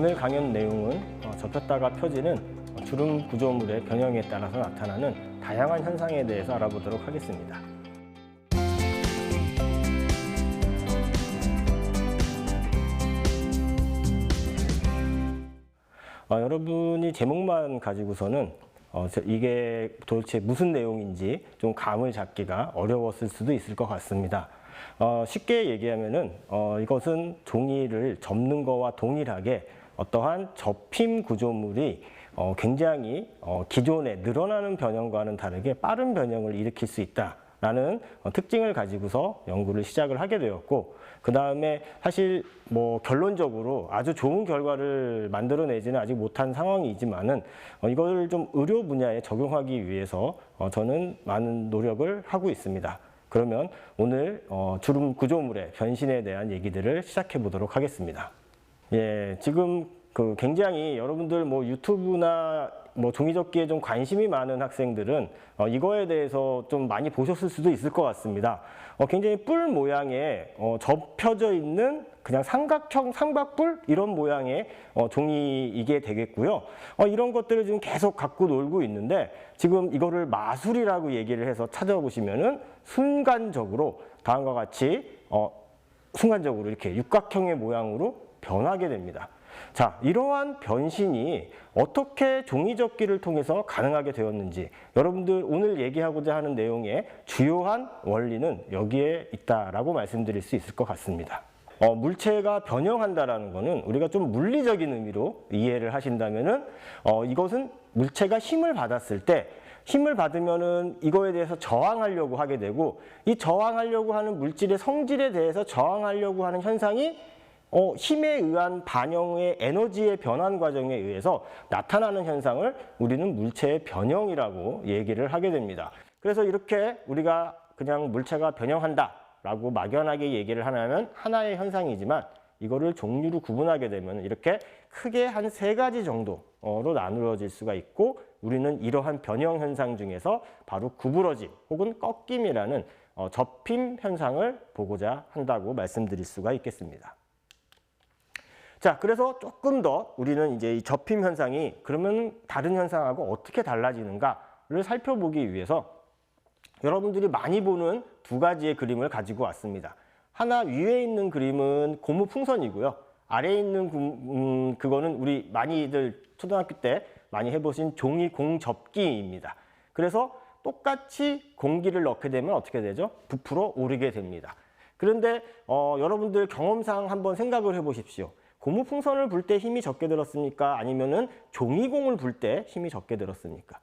오늘 강연 내용은 접혔다가 펴지는 주름 구조물의 변형에 따라서 나타나는 다양한 현상에 대해서 알아보도록 하겠습니다. 여러분이 제목만 가지고서는 이게 도대체 무슨 내용인지 좀 감을 잡기가 어려웠을 수도 있을 것 같습니다. 쉽게 얘기하면은 이것은 종이를 접는 거와 동일하게 어떠한 접힘 구조물이 굉장히 기존의 늘어나는 변형과는 다르게 빠른 변형을 일으킬 수 있다라는 특징을 가지고서 연구를 시작을 하게 되었고, 그 다음에 사실 결론적으로 아주 좋은 결과를 만들어내지는 아직 못한 상황이지만은 이걸 좀 의료 분야에 적용하기 위해서 저는 많은 노력을 하고 있습니다. 그러면 오늘 주름 구조물의 변신에 대한 얘기들을 시작해 보도록 하겠습니다. 예, 지금 굉장히 여러분들 유튜브나 종이접기에 좀 관심이 많은 학생들은 이거에 대해서 좀 많이 보셨을 수도 있을 것 같습니다. 굉장히 뿔 모양의 접혀져 있는 그냥 삼각형 삼각뿔 이런 모양의 종이이게 되겠고요. 이런 것들을 지금 계속 갖고 놀고 있는데, 지금 이거를 마술이라고 얘기를 해서 찾아보시면은 순간적으로 다음과 같이 순간적으로 이렇게 육각형의 모양으로 변하게 됩니다. 자, 이러한 변신이 어떻게 종이접기를 통해서 가능하게 되었는지, 여러분들 오늘 얘기하고자 하는 내용의 주요한 원리는 여기에 있다라고 말씀드릴 수 있을 것 같습니다. 물체가 변형한다라는 것은 우리가 좀 물리적인 의미로 이해를 하신다면은 이것은 물체가 힘을 받았을 때, 힘을 받으면은 이거에 대해서 저항하려고 하게 되고, 이 저항하려고 하는 물질의 성질에 대해서 저항하려고 하는 현상이 힘에 의한 반영의 에너지의 변환 과정에 의해서 나타나는 현상을 우리는 물체의 변형이라고 얘기를 하게 됩니다. 그래서 이렇게 우리가 그냥 물체가 변형한다 라고 막연하게 얘기를 하면 하나의 현상이지만, 이거를 종류로 구분하게 되면 이렇게 크게 한 3가지 정도로 나누어질 수가 있고, 우리는 이러한 변형 현상 중에서 바로 구부러짐 혹은 꺾임이라는 접힘 현상을 보고자 한다고 말씀드릴 수가 있겠습니다. 자, 그래서 조금 더 우리는 이제 이 접힘 현상이 그러면 다른 현상하고 어떻게 달라지는가를 살펴보기 위해서 여러분들이 많이 보는 2가지의 그림을 가지고 왔습니다. 하나, 위에 있는 그림은 고무풍선이고요. 아래에 있는 그거는 우리 많이들 초등학교 때 많이 해보신 종이 공 접기입니다. 그래서 똑같이 공기를 넣게 되면 어떻게 되죠? 부풀어 오르게 됩니다. 그런데 여러분들 경험상 한번 생각을 해보십시오. 고무풍선을 불 때 힘이 적게 들었습니까? 아니면은 종이공을 불 때 힘이 적게 들었습니까?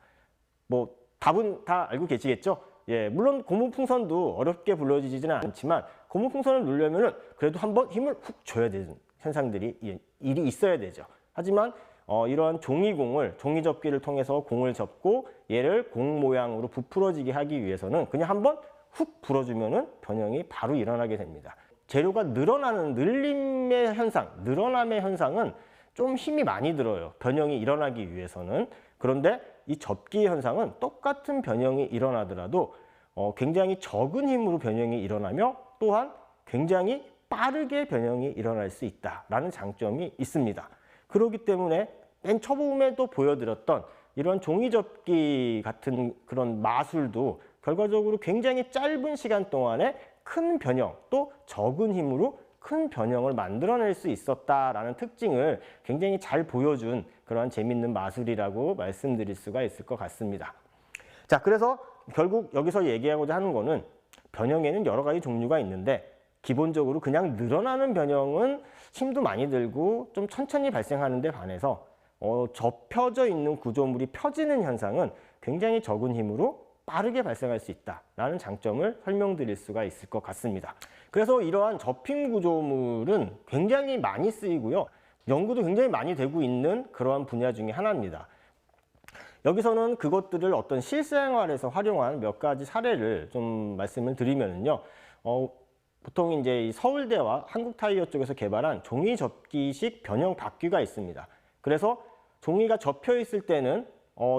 답은 다 알고 계시겠죠? 예, 물론 고무풍선도 어렵게 불러지지는 않지만 고무풍선을 누르려면은 그래도 한번 힘을 훅 줘야 되는 현상들이 일이 있어야 되죠. 하지만 이러한 종이공을, 종이접기를 통해서 공을 접고 얘를 공 모양으로 부풀어지게 하기 위해서는 그냥 한번 훅 불어주면은 변형이 바로 일어나게 됩니다. 재료가 늘어나는 늘림의 현상, 늘어남의 현상은 좀 힘이 많이 들어요. 변형이 일어나기 위해서는. 그런데 이 접기 현상은 똑같은 변형이 일어나더라도 굉장히 적은 힘으로 변형이 일어나며 또한 굉장히 빠르게 변형이 일어날 수 있다라는 장점이 있습니다. 그렇기 때문에 맨 처음에도 보여드렸던 이런 종이접기 같은 그런 마술도 결과적으로 굉장히 짧은 시간 동안에 큰 변형, 또 적은 힘으로 큰 변형을 만들어낼 수 있었다라는 특징을 굉장히 잘 보여준 그런 재밌는 마술이라고 말씀드릴 수가 있을 것 같습니다. 자, 그래서 결국 여기서 얘기하고자 하는 거는 변형에는 여러 가지 종류가 있는데, 기본적으로 그냥 늘어나는 변형은 힘도 많이 들고 좀 천천히 발생하는 데 반해서 접혀져 있는 구조물이 펴지는 현상은 굉장히 적은 힘으로 빠르게 발생할 수 있다라는 장점을 설명드릴 수가 있을 것 같습니다. 그래서 이러한 접힘 구조물은 굉장히 많이 쓰이고요. 연구도 굉장히 많이 되고 있는 그러한 분야 중에 하나입니다. 여기서는 그것들을 어떤 실생활에서 활용한 몇 가지 사례를 좀 말씀을 드리면요. 보통 이제 이 서울대와 한국타이어 쪽에서 개발한 종이 접기식 변형 바퀴가 있습니다. 그래서 종이가 접혀 있을 때는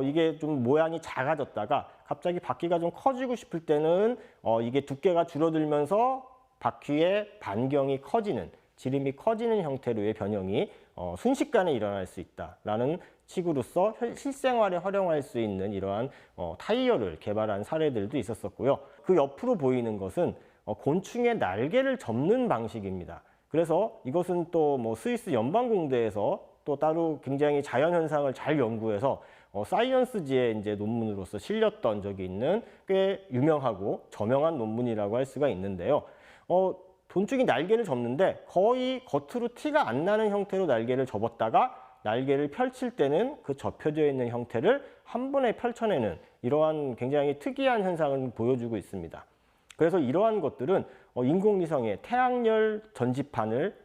이게 좀 모양이 작아졌다가 갑자기 바퀴가 좀 커지고 싶을 때는 이게 두께가 줄어들면서 바퀴의 반경이 커지는, 지름이 커지는 형태로의 변형이 순식간에 일어날 수 있다라는 식으로서 실생활에 활용할 수 있는 이러한 타이어를 개발한 사례들도 있었었고요. 그 옆으로 보이는 것은 곤충의 날개를 접는 방식입니다. 그래서 이것은 또 뭐 스위스 연방공대에서 또 따로 굉장히 자연현상을 잘 연구해서 사이언스지의 이제 논문으로서 실렸던 적이 있는 꽤 유명하고 저명한 논문이라고 할 수가 있는데요. 곤충이 날개를 접는데 거의 겉으로 티가 안 나는 형태로 날개를 접었다가 날개를 펼칠 때는 그 접혀져 있는 형태를 한 번에 펼쳐내는 이러한 굉장히 특이한 현상을 보여주고 있습니다. 그래서 이러한 것들은 인공위성의 태양열 전지판을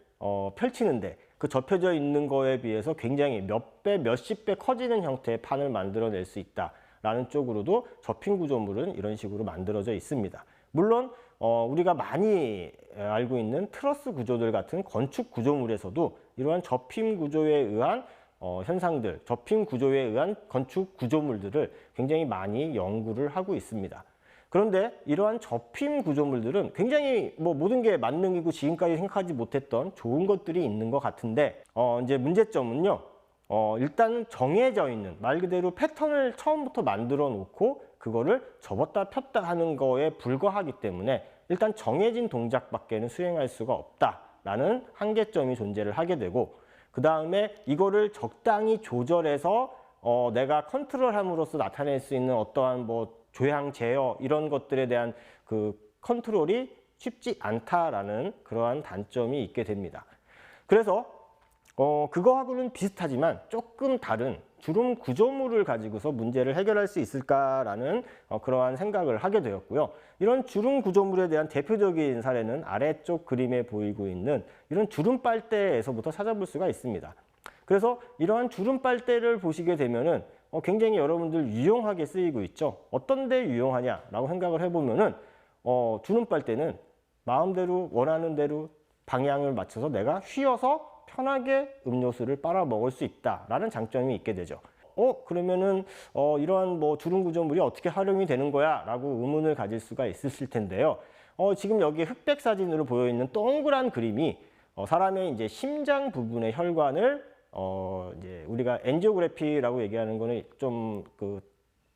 펼치는데 그 접혀져 있는 거에 비해서 굉장히 몇 배, 몇십 배 커지는 형태의 판을 만들어낼 수 있다라는 쪽으로도 접힌 구조물은 이런 식으로 만들어져 있습니다. 물론 우리가 많이 알고 있는 트러스 구조들 같은 건축 구조물에서도 이러한 접힘 구조에 의한 현상들, 접힘 구조에 의한 건축 구조물들을 굉장히 많이 연구를 하고 있습니다. 그런데 이러한 접힘 구조물들은 굉장히 모든 게 만능이고 지금까지 생각하지 못했던 좋은 것들이 있는 것 같은데 이제 문제점은요. 일단 정해져 있는 말 그대로 패턴을 처음부터 만들어 놓고 그거를 접었다 폈다 하는 거에 불과하기 때문에 일단 정해진 동작밖에는 수행할 수가 없다라는 한계점이 존재를 하게 되고 그 다음에 이거를 적당히 조절해서 내가 컨트롤함으로써 나타낼 수 있는 어떠한 조향, 제어 이런 것들에 대한 그 컨트롤이 쉽지 않다라는 그러한 단점이 있게 됩니다. 그래서 그거하고는 비슷하지만 조금 다른 주름 구조물을 가지고서 문제를 해결할 수 있을까라는 그러한 생각을 하게 되었고요. 이런 주름 구조물에 대한 대표적인 사례는 아래쪽 그림에 보이고 있는 이런 주름 빨대에서부터 찾아볼 수가 있습니다. 그래서 이러한 주름 빨대를 보시게 되면은 굉장히 여러분들 유용하게 쓰이고 있죠. 어떤 데 유용하냐라고 생각을 해보면은 주름 빨대는 마음대로 원하는 대로 방향을 맞춰서 내가 휘어서 편하게 음료수를 빨아 먹을 수 있다라는 장점이 있게 되죠. 그러면은 이러한 주름 구조물이 어떻게 활용이 되는 거야? 라고 의문을 가질 수가 있으실 텐데요. 지금 여기 흑백 사진으로 보여 있는 동그란 그림이 사람의 이제 심장 부분의 혈관을 이제 우리가 엔지오그래피라고 얘기하는 거는 좀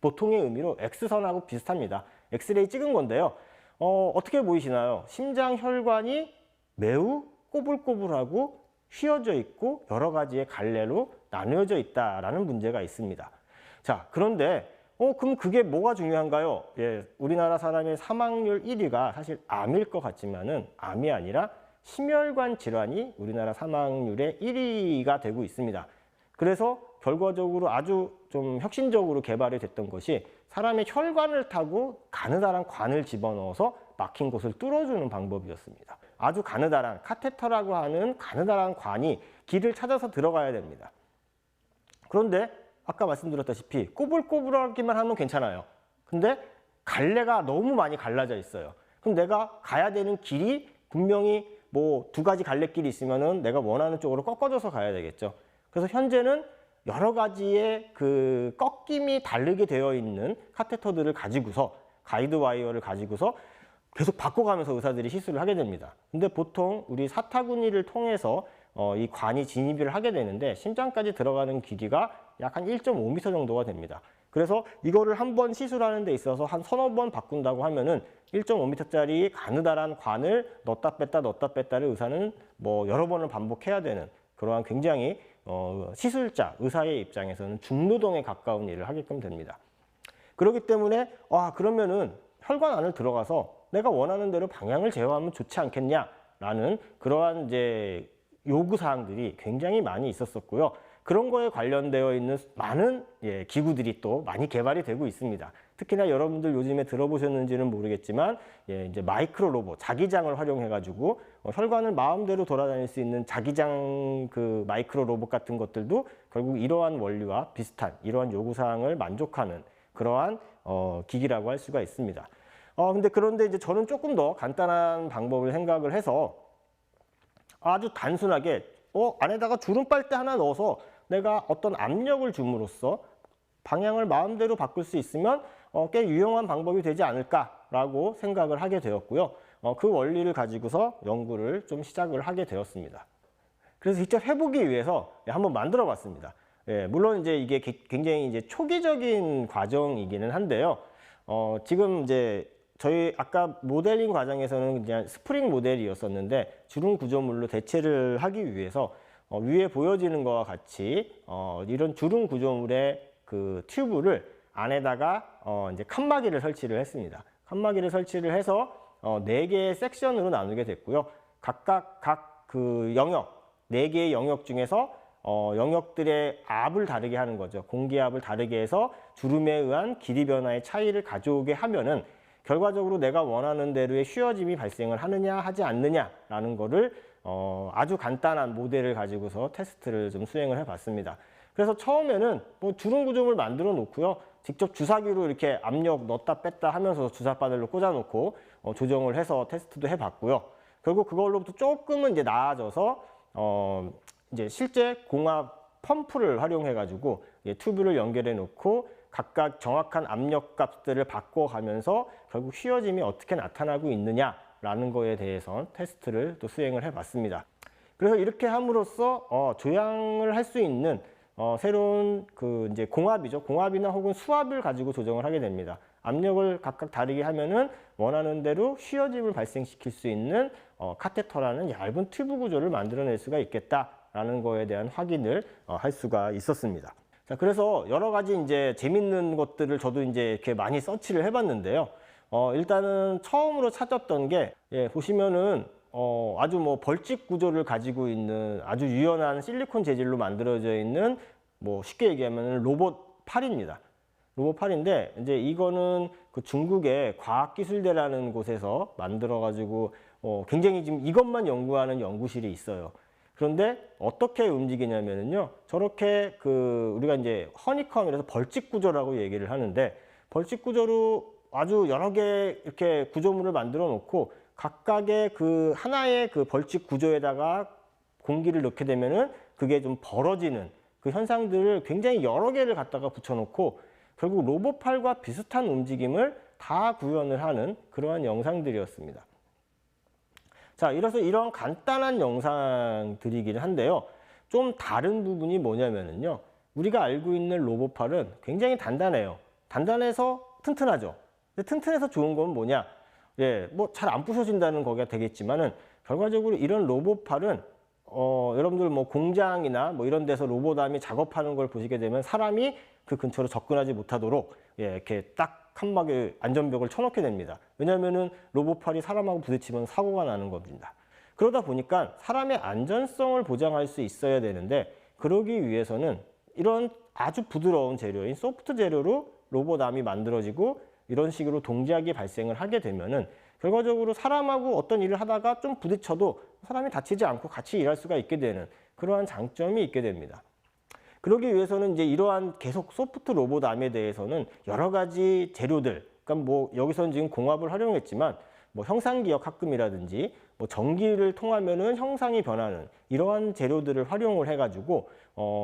보통의 의미로 X선하고 비슷합니다. 엑스레이 찍은 건데요. 어떻게 보이시나요? 심장 혈관이 매우 꼬불꼬불하고 휘어져 있고 여러 가지의 갈래로 나누어져 있다라는 문제가 있습니다. 자, 그런데 그럼 그게 뭐가 중요한가요? 예, 우리나라 사람의 사망률 1위가 사실 암일 것 같지만은 암이 아니라 심혈관 질환이 우리나라 사망률의 1위가 되고 있습니다. 그래서 결과적으로 아주 좀 혁신적으로 개발이 됐던 것이 사람의 혈관을 타고 가느다란 관을 집어넣어서 막힌 곳을 뚫어주는 방법이었습니다. 아주 가느다란 카테터라고 하는 가느다란 관이 길을 찾아서 들어가야 됩니다. 그런데 아까 말씀드렸다시피 꼬불꼬불하기만 하면 괜찮아요. 근데 갈래가 너무 많이 갈라져 있어요. 그럼 내가 가야 되는 길이 분명히 두 가지 갈래길이 있으면은 내가 원하는 쪽으로 꺾어져서 가야 되겠죠. 그래서 현재는 여러 가지의 그 꺾임이 다르게 되어 있는 카테터들을 가지고서 가이드 와이어를 가지고서 계속 바꿔가면서 의사들이 시술을 하게 됩니다. 근데 보통 우리 사타구니를 통해서 이 관이 진입을 하게 되는데 심장까지 들어가는 길이가 약 한 1.5m 정도가 됩니다. 그래서 이거를 한번 시술하는 데 있어서 한 서너 번 바꾼다고 하면은 1.5m짜리 가느다란 관을 넣었다 뺐다를 의사는 여러 번을 반복해야 되는 그러한 굉장히 시술자, 의사의 입장에서는 중노동에 가까운 일을 하게끔 됩니다. 그렇기 때문에 그러면은 혈관 안을 들어가서 내가 원하는 대로 방향을 제어하면 좋지 않겠냐라는 그러한 이제 요구사항들이 굉장히 많이 있었었고요. 그런 거에 관련되어 있는 많은 기구들이 또 많이 개발이 되고 있습니다. 특히나 여러분들 요즘에 들어보셨는지는 모르겠지만 이제 마이크로 로봇, 자기장을 활용해가지고 혈관을 마음대로 돌아다닐 수 있는 자기장 그 마이크로 로봇 같은 것들도 결국 이러한 원리와 비슷한 이러한 요구사항을 만족하는 그러한 기기라고 할 수가 있습니다. 그런데 이제 저는 조금 더 간단한 방법을 생각을 해서 아주 단순하게 안에다가 주름 빨대 하나 넣어서 내가 어떤 압력을 줌으로써 방향을 마음대로 바꿀 수 있으면 꽤 유용한 방법이 되지 않을까라고 생각을 하게 되었고요. 그 원리를 가지고서 연구를 좀 시작을 하게 되었습니다. 그래서 직접 해보기 위해서 한번 만들어 봤습니다. 예, 물론 이제 이게 굉장히 이제 초기적인 과정이기는 한데요. 지금 이제 저희 아까 모델링 과정에서는 그냥 스프링 모델이었었는데 주름 구조물로 대체를 하기 위해서 위에 보여지는 것과 같이 이런 주름 구조물의 그 튜브를 안에다가 이제 칸막이를 설치를 했습니다. 칸막이를 설치를 해서 4개의 섹션으로 나누게 됐고요. 각각 그 영역, 4개의 영역 중에서 영역들의 압을 다르게 하는 거죠. 공기압을 다르게 해서 주름에 의한 길이 변화의 차이를 가져오게 하면은 결과적으로 내가 원하는 대로의 휘어짐이 발생을 하느냐 하지 않느냐라는 거를 아주 간단한 모델을 가지고서 테스트를 좀 수행을 해봤습니다. 그래서 처음에는 뭐 주름 구조물 만들어 놓고요. 직접 주사기로 이렇게 압력 넣었다 뺐다 하면서 주사바늘로 꽂아 놓고 조정을 해서 테스트도 해봤고요. 결국 그걸로부터 조금은 이제 나아져서 이제 실제 공압 펌프를 활용해 가지고 튜브를 연결해 놓고 각각 정확한 압력 값들을 바꿔가면서 결국 휘어짐이 어떻게 나타나고 있느냐라는 거에 대해서 테스트를 또 수행을 해봤습니다. 그래서 이렇게 함으로써 조향을 할 수 있는 새로운 그 이제 공압이죠. 공압이나 혹은 수압을 가지고 조정을 하게 됩니다. 압력을 각각 다르게 하면은 원하는 대로 휘어짐을 발생시킬 수 있는 카테터라는 얇은 튜브 구조를 만들어낼 수가 있겠다라는 거에 대한 확인을 할 수가 있었습니다. 자, 그래서 여러 가지 이제 재밌는 것들을 저도 이제 이렇게 많이 서치를 해봤는데요. 일단은 처음으로 찾았던 게, 보시면은, 아주 뭐 벌집 구조를 가지고 있는 아주 유연한 실리콘 재질로 만들어져 있는 뭐 쉽게 얘기하면 로봇 팔입니다. 로봇 팔인데, 이제 이거는 그 중국의 과학기술대라는 곳에서 만들어가지고, 굉장히 지금 이것만 연구하는 연구실이 있어요. 그런데 어떻게 움직이냐면요. 저렇게 우리가 이제 허니컴이라서 벌집 구조라고 얘기를 하는데 벌집 구조로 아주 여러 개 이렇게 구조물을 만들어 놓고 각각의 그 하나의 그 벌집 구조에다가 공기를 넣게 되면은 그게 좀 벌어지는 그 현상들을 굉장히 여러 개를 갖다가 붙여놓고 결국 로봇팔과 비슷한 움직임을 다 구현을 하는 그러한 영상들이었습니다. 자, 이래서 이런 간단한 영상들이긴 한데요. 좀 다른 부분이 뭐냐면요. 우리가 알고 있는 로봇팔은 굉장히 단단해요. 단단해서 튼튼하죠. 근데 튼튼해서 좋은 건 뭐냐? 뭐 잘 안 부서진다는 거가 되겠지만은 결과적으로 이런 로봇팔은 여러분들 뭐 공장이나 뭐 이런 데서 로봇암이 작업하는 걸 보시게 되면 사람이 그 근처로 접근하지 못하도록 이렇게 딱 칸막이 안전벽을 쳐놓게 됩니다. 왜냐하면은 로봇팔이 사람하고 부딪히면 사고가 나는 겁니다. 그러다 보니까 사람의 안전성을 보장할 수 있어야 되는데 그러기 위해서는 이런 아주 부드러운 재료인 소프트 재료로 로봇암이 만들어지고 이런 식으로 동작이 발생을 하게 되면은 결과적으로 사람하고 어떤 일을 하다가 좀 부딪혀도 사람이 다치지 않고 같이 일할 수가 있게 되는 그러한 장점이 있게 됩니다. 그러기 위해서는 이제 이러한 계속 소프트 로봇암에 대해서는 여러 가지 재료들, 그러니까 뭐 여기서는 지금 공압을 활용했지만 뭐 형상기억 합금이라든지 뭐 전기를 통하면은 형상이 변하는 이러한 재료들을 활용을 해가지고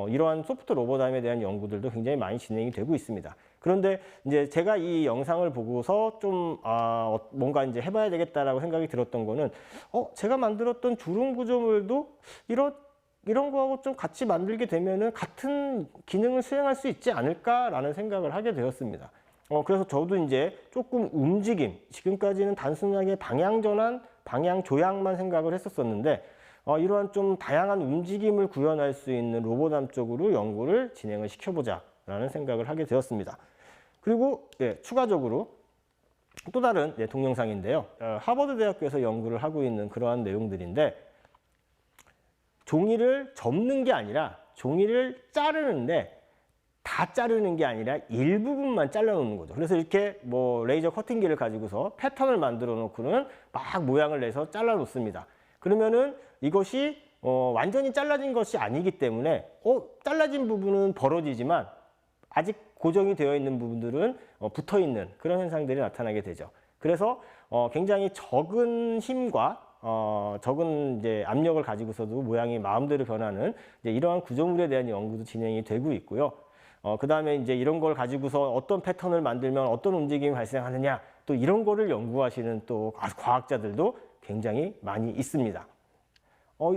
이러한 소프트 로봇암에 대한 연구들도 굉장히 많이 진행이 되고 있습니다. 그런데 이제 제가 이 영상을 보고서 좀 뭔가 이제 해봐야 되겠다라고 생각이 들었던 거는 제가 만들었던 주름 구조물도 이런 거하고 좀 같이 만들게 되면은 같은 기능을 수행할 수 있지 않을까라는 생각을 하게 되었습니다. 그래서 저도 이제 조금 움직임, 지금까지는 단순하게 방향 전환, 방향 조향만 생각을 했었었는데 이러한 좀 다양한 움직임을 구현할 수 있는 로봇암 쪽으로 연구를 진행을 시켜보자라는 생각을 하게 되었습니다. 그리고 추가적으로 또 다른 동영상인데요. 하버드 대학교에서 연구를 하고 있는 그러한 내용들인데 종이를 접는 게 아니라 종이를 자르는데 다 자르는 게 아니라 일부분만 잘라 놓는 거죠. 그래서 이렇게 뭐 레이저 커팅기를 가지고서 패턴을 만들어 놓고는 막 모양을 내서 잘라 놓습니다. 그러면은 이것이 완전히 잘라진 것이 아니기 때문에 잘라진 부분은 벌어지지만 아직 고정이 되어 있는 부분들은 붙어 있는 그런 현상들이 나타나게 되죠. 그래서 굉장히 적은 힘과 적은 이제 압력을 가지고서도 모양이 마음대로 변하는 이제 이러한 구조물에 대한 연구도 진행이 되고 있고요. 그 다음에 이제 이런 걸 가지고서 어떤 패턴을 만들면 어떤 움직임이 발생하느냐 또 이런 거를 연구하시는 또 과학자들도 굉장히 많이 있습니다.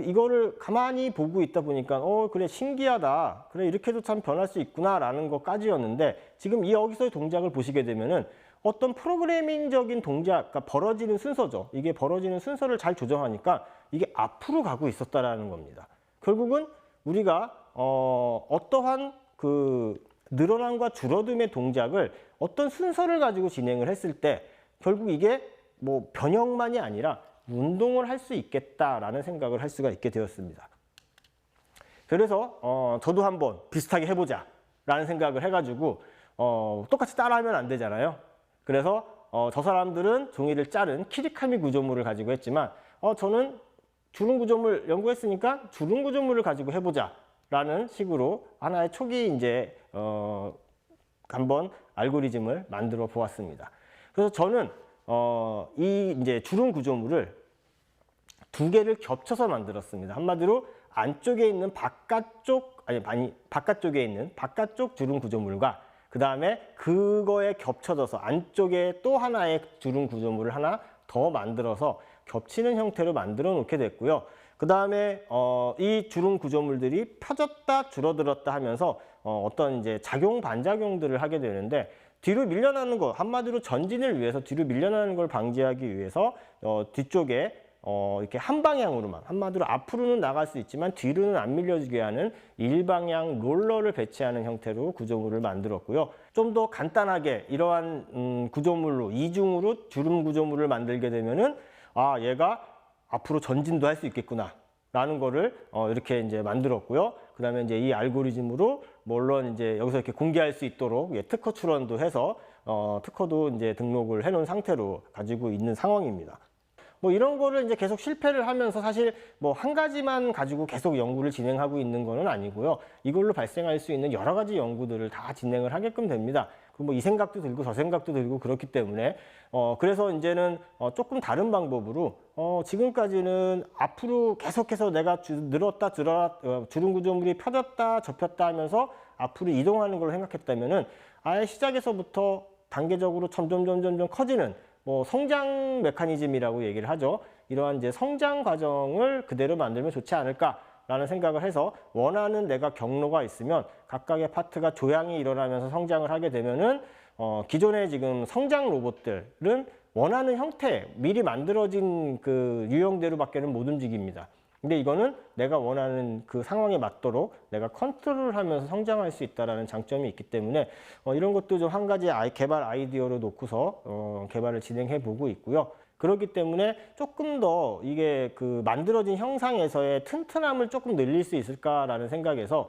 이거를 가만히 보고 있다 보니까 그래 신기하다. 그래 이렇게도 참 변할 수 있구나라는 것까지였는데 지금 여기서의 동작을 보시게 되면은 어떤 프로그래밍적인 동작, 그러니까 벌어지는 순서죠. 이게 벌어지는 순서를 잘 조정하니까 이게 앞으로 가고 있었다라는 겁니다. 결국은 우리가 어떠한 그 늘어남과 줄어듦의 동작을 어떤 순서를 가지고 진행을 했을 때 결국 이게 뭐 변형만이 아니라 운동을 할 수 있겠다라는 생각을 할 수가 있게 되었습니다. 그래서 저도 한번 비슷하게 해보자 라는 생각을 해가지고 똑같이 따라하면 안 되잖아요. 그래서 저 사람들은 종이를 자른 키리카미 구조물을 가지고 했지만 저는 주름 구조물 연구했으니까 주름 구조물을 가지고 해보자 라는 식으로 하나의 초기 이제 한번 알고리즘을 만들어 보았습니다. 그래서 저는 이 이제 주름 구조물을 두 개를 겹쳐서 만들었습니다. 한마디로 안쪽에 있는 바깥쪽에 있는 바깥쪽 주름 구조물과 그 다음에 그거에 겹쳐져서 안쪽에 또 하나의 주름 구조물을 하나 더 만들어서 겹치는 형태로 만들어 놓게 됐고요. 그 다음에 이 주름 구조물들이 펴졌다 줄어들었다 하면서 어떤 이제 작용 반작용들을 하게 되는데 뒤로 밀려나는 거, 한마디로 전진을 위해서 뒤로 밀려나는 걸 방지하기 위해서 뒤쪽에 이렇게 한 방향으로만, 한마디로 앞으로는 나갈 수 있지만 뒤로는 안 밀려지게 하는 일방향 롤러를 배치하는 형태로 구조물을 만들었고요. 좀 더 간단하게 이러한 구조물로 이중으로 주름 구조물을 만들게 되면은 얘가 앞으로 전진도 할 수 있겠구나 라는 거를 이렇게 이제 만들었고요. 그 다음에 이제 이 알고리즘으로 물론 이제 여기서 이렇게 공개할 수 있도록 특허 출원도 해서 특허도 이제 등록을 해 놓은 상태로 가지고 있는 상황입니다. 뭐 이런 거를 이제 계속 실패를 하면서 사실 뭐 한 가지만 가지고 계속 연구를 진행하고 있는 거는 아니고요. 이걸로 발생할 수 있는 여러 가지 연구들을 다 진행을 하게끔 됩니다. 뭐 이 생각도 들고 저 생각도 들고 그렇기 때문에 그래서 이제는 조금 다른 방법으로 지금까지는 앞으로 계속해서 내가 늘었다 주름 구조물이 펴졌다 접혔다 하면서 앞으로 이동하는 걸 생각했다면은 아예 시작에서부터 단계적으로 점점 커지는 뭐 성장 메커니즘이라고 얘기를 하죠. 이러한 이제 성장 과정을 그대로 만들면 좋지 않을까라는 생각을 해서 원하는 내가 경로가 있으면 각각의 파트가 조향이 일어나면서 성장을 하게 되면은 기존의 지금 성장 로봇들은 원하는 형태, 미리 만들어진 그 유형대로밖에는 못 움직입니다. 근데 이거는 내가 원하는 그 상황에 맞도록 내가 컨트롤을 하면서 성장할 수 있다는 장점이 있기 때문에 이런 것도 좀 한 가지 개발 아이디어로 놓고서 개발을 진행해 보고 있고요. 그렇기 때문에 조금 더 이게 그 만들어진 형상에서의 튼튼함을 조금 늘릴 수 있을까라는 생각에서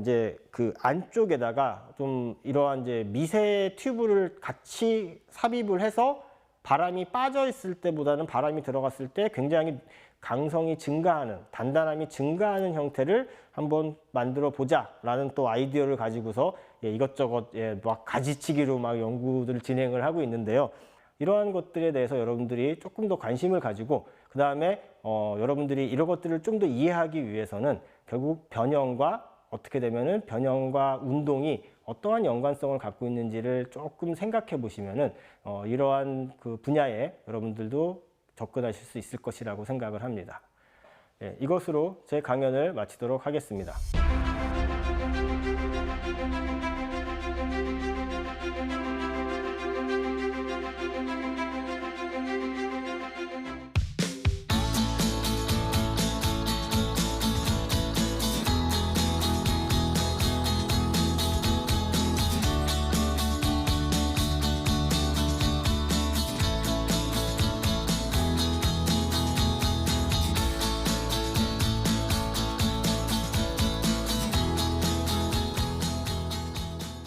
이제 그 안쪽에다가 좀 이러한 이제 미세 튜브를 같이 삽입을 해서 바람이 빠져 있을 때보다는 바람이 들어갔을 때 굉장히 강성이 증가하는, 단단함이 증가하는 형태를 한번 만들어 보자 라는 또 아이디어를 가지고서 이것저것 막 가지치기로 막 연구들을 진행을 하고 있는데요. 이러한 것들에 대해서 여러분들이 조금 더 관심을 가지고 그 다음에 여러분들이 이런 것들을 좀 더 이해하기 위해서는 결국 어떻게 되면은 변형과 운동이 어떠한 연관성을 갖고 있는지를 조금 생각해 보시면은 이러한 그 분야에 여러분들도 접근하실 수 있을 것이라고 생각을 합니다. 이것으로 제 강연을 마치도록 하겠습니다.